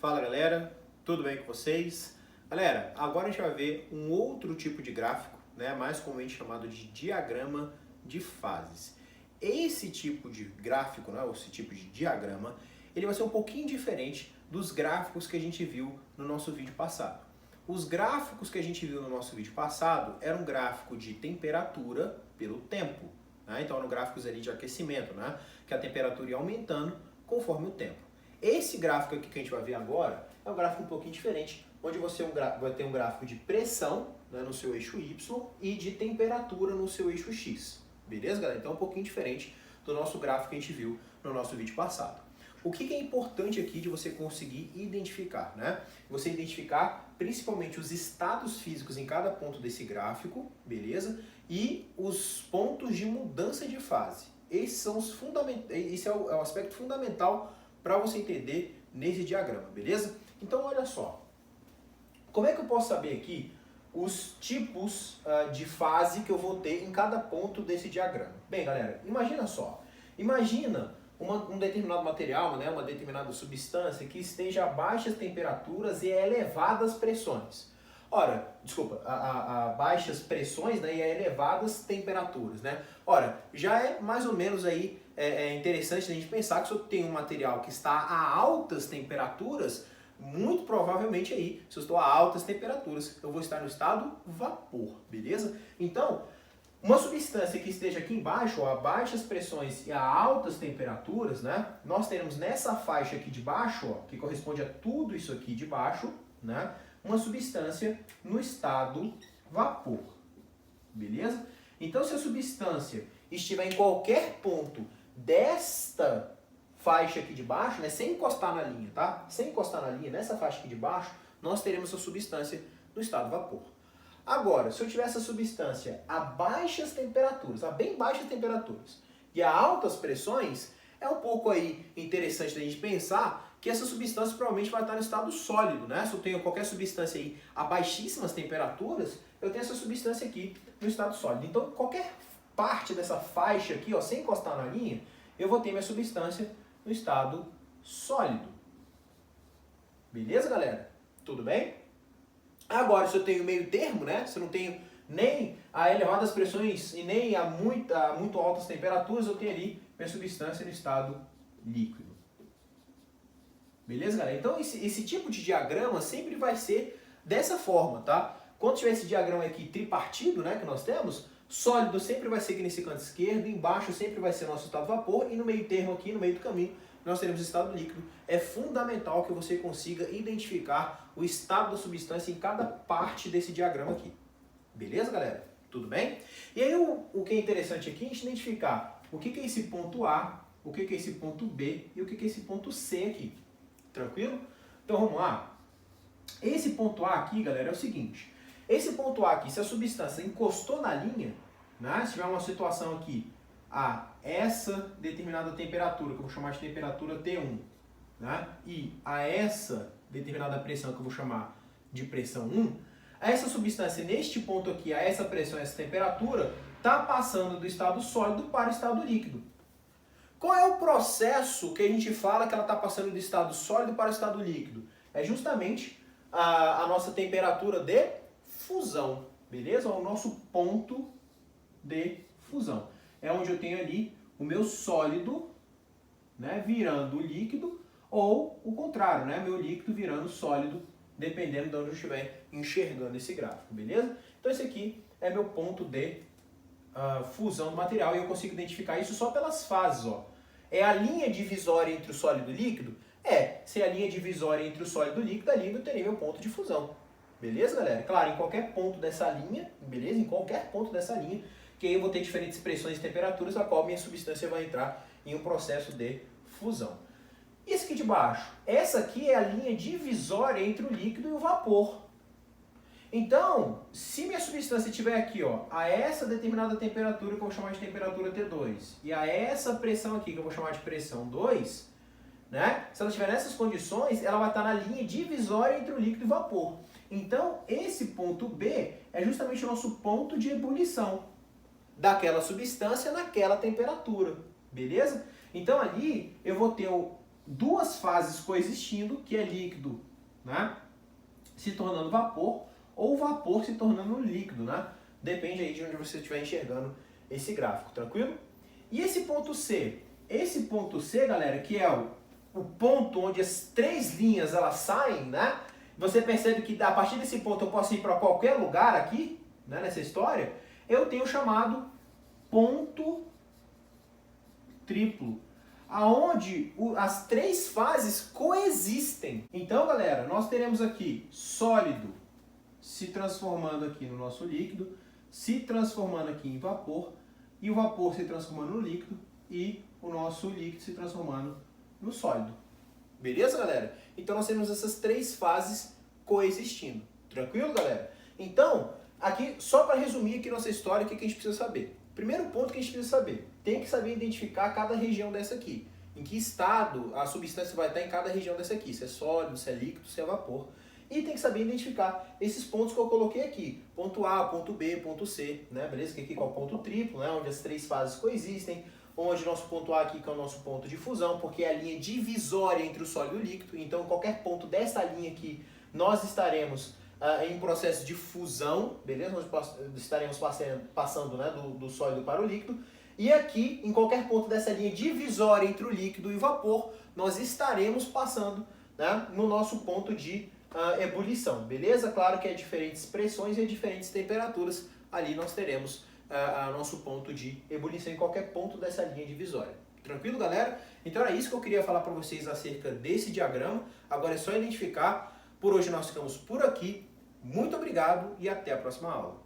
Fala galera, tudo bem com vocês? Galera, agora a gente vai ver um outro tipo de gráfico, né, mais comumente chamado de diagrama de fases. Esse tipo de gráfico, né, esse tipo de diagrama, ele vai ser um pouquinho diferente dos gráficos que a gente viu no nosso vídeo passado. Os gráficos que a gente viu no nosso vídeo passado eram um gráfico de temperatura pelo tempo, né? Então eram gráficos ali de aquecimento, né, que a temperatura ia aumentando conforme o tempo. Esse gráfico aqui que a gente vai ver agora é um gráfico um pouquinho diferente, onde você vai ter um gráfico de pressão, né, no seu eixo Y e de temperatura no seu eixo X. Beleza, galera? Então é um pouquinho diferente do nosso gráfico que a gente viu no nosso vídeo passado. O que é importante aqui de você conseguir identificar, né? Você identificar principalmente os estados físicos em cada ponto desse gráfico, beleza? E os pontos de mudança de fase. Esse é o aspecto fundamental para você entender nesse diagrama, beleza? Então olha só, como é que eu posso saber aqui os tipos de fase que eu vou ter em cada ponto desse diagrama? Bem, galera, imagina só, imagina um determinado material, né, uma determinada substância que esteja a baixas temperaturas e a elevadas pressões. Ora, desculpa, a baixas pressões, né, e a elevadas temperaturas, né? Ora, já é mais ou menos aí interessante a gente pensar que se eu tenho um material que está a altas temperaturas, muito provavelmente aí, se eu estou a altas temperaturas, eu vou estar no estado vapor, beleza? Então, uma substância que esteja aqui embaixo, a baixas pressões e a altas temperaturas, né? Nós teremos nessa faixa aqui de baixo, ó, que corresponde a tudo isso aqui de baixo, né? Uma substância no estado vapor, beleza? Então, se a substância estiver em qualquer ponto desta faixa aqui de baixo, né, sem encostar na linha, tá? Sem encostar na linha, nessa faixa aqui de baixo, nós teremos essa substância no estado vapor. Agora, se eu tiver essa substância a baixas temperaturas, a bem baixas temperaturas, e a altas pressões, é um pouco aí interessante da gente pensar que essa substância provavelmente vai estar no estado sólido, né? Se eu tenho qualquer substância aí a baixíssimas temperaturas, eu tenho essa substância aqui no estado sólido. Então, qualquer parte dessa faixa aqui, ó, sem encostar na linha, eu vou ter minha substância no estado sólido. Beleza, galera? Tudo bem? Agora, se eu tenho meio termo, né? Se eu não tenho nem a elevadas pressões e nem a muito altas temperaturas, eu tenho ali minha substância no estado líquido. Beleza, galera? Então, esse tipo de diagrama sempre vai ser dessa forma, tá? Quando tiver esse diagrama aqui tripartido, né, que nós temos, sólido sempre vai ser aqui nesse canto esquerdo, embaixo sempre vai ser nosso estado vapor, e no meio termo aqui, no meio do caminho, nós teremos o estado líquido. É fundamental que você consiga identificar o estado da substância em cada parte desse diagrama aqui. Beleza, galera? Tudo bem? E aí, o que é interessante aqui é a gente identificar o que é esse ponto A, o que é esse ponto B e o que é esse ponto C aqui. Tranquilo? Então, vamos lá. Esse ponto A aqui, galera, é o seguinte. Esse ponto A aqui, se a substância encostou na linha, né, se tiver uma situação aqui a essa determinada temperatura, que eu vou chamar de temperatura T1, né, e a essa determinada pressão, que eu vou chamar de pressão 1, essa substância neste ponto aqui, a essa pressão, essa temperatura, está passando do estado sólido para o estado líquido. Qual é o processo que a gente fala que ela está passando do estado sólido para o estado líquido? É justamente a nossa temperatura de fusão, beleza? O nosso ponto de fusão. É onde eu tenho ali o meu sólido, né, virando líquido, ou o contrário, né, meu líquido virando sólido, dependendo de onde eu estiver enxergando esse gráfico, beleza? Então esse aqui é meu ponto de fusão do material e eu consigo identificar isso só pelas fases, ó. É a linha divisória entre o sólido e o líquido? Se é a linha divisória entre o sólido e o líquido, ali eu terei meu ponto de fusão. Beleza, galera? Claro, em qualquer ponto dessa linha, beleza? Em qualquer ponto dessa linha, que aí eu vou ter diferentes pressões e temperaturas, a qual minha substância vai entrar em um processo de fusão. E esse aqui de baixo? Essa aqui é a linha divisória entre o líquido e o vapor. Então, se minha substância estiver aqui, ó, a essa determinada temperatura, que eu vou chamar de temperatura T2, e a essa pressão aqui, que eu vou chamar de pressão 2, né? Se ela estiver nessas condições, ela vai estar na linha divisória entre o líquido e o vapor. Então, esse ponto B é justamente o nosso ponto de ebulição daquela substância naquela temperatura, beleza? Então, ali eu vou ter duas fases coexistindo, que é líquido, né, se tornando vapor, ou vapor se tornando líquido, né? Depende aí de onde você estiver enxergando esse gráfico, tranquilo? E esse ponto C? Esse ponto C, galera, que é o ponto onde as três linhas elas saem, né? Você percebe que a partir desse ponto eu posso ir para qualquer lugar aqui, né, nessa história. Eu tenho o chamado ponto triplo, aonde as três fases coexistem. Então, galera, nós teremos aqui sólido se transformando aqui no nosso líquido, se transformando aqui em vapor, e o vapor se transformando no líquido, e o nosso líquido se transformando no sólido. Beleza, galera? Então nós temos essas três fases coexistindo. Tranquilo, galera? Então, aqui, só para resumir aqui nossa história, o que a gente precisa saber? Primeiro ponto que a gente precisa saber, tem que saber identificar cada região dessa aqui. Em que estado a substância vai estar em cada região dessa aqui, se é sólido, se é líquido, se é vapor. E tem que saber identificar esses pontos que eu coloquei aqui. Ponto A, ponto B, ponto C, né? Beleza? Que aqui é o ponto triplo, né? Onde as três fases coexistem. Onde o nosso ponto A aqui que é o nosso ponto de fusão, porque é a linha divisória entre o sólido e o líquido. Então, qualquer ponto dessa linha aqui, nós estaremos em processo de fusão, beleza? Nós estaremos passando, né, do sólido para o líquido. E aqui, em qualquer ponto dessa linha divisória entre o líquido e o vapor, nós estaremos passando, né, no nosso ponto de ebulição, beleza? Claro que é diferentes pressões e diferentes temperaturas, ali nós teremos nosso ponto de ebulição em qualquer ponto dessa linha divisória. Tranquilo, galera? Então era isso que eu queria falar para vocês acerca desse diagrama. Agora é só identificar. Por hoje nós ficamos por aqui. Muito obrigado e até a próxima aula.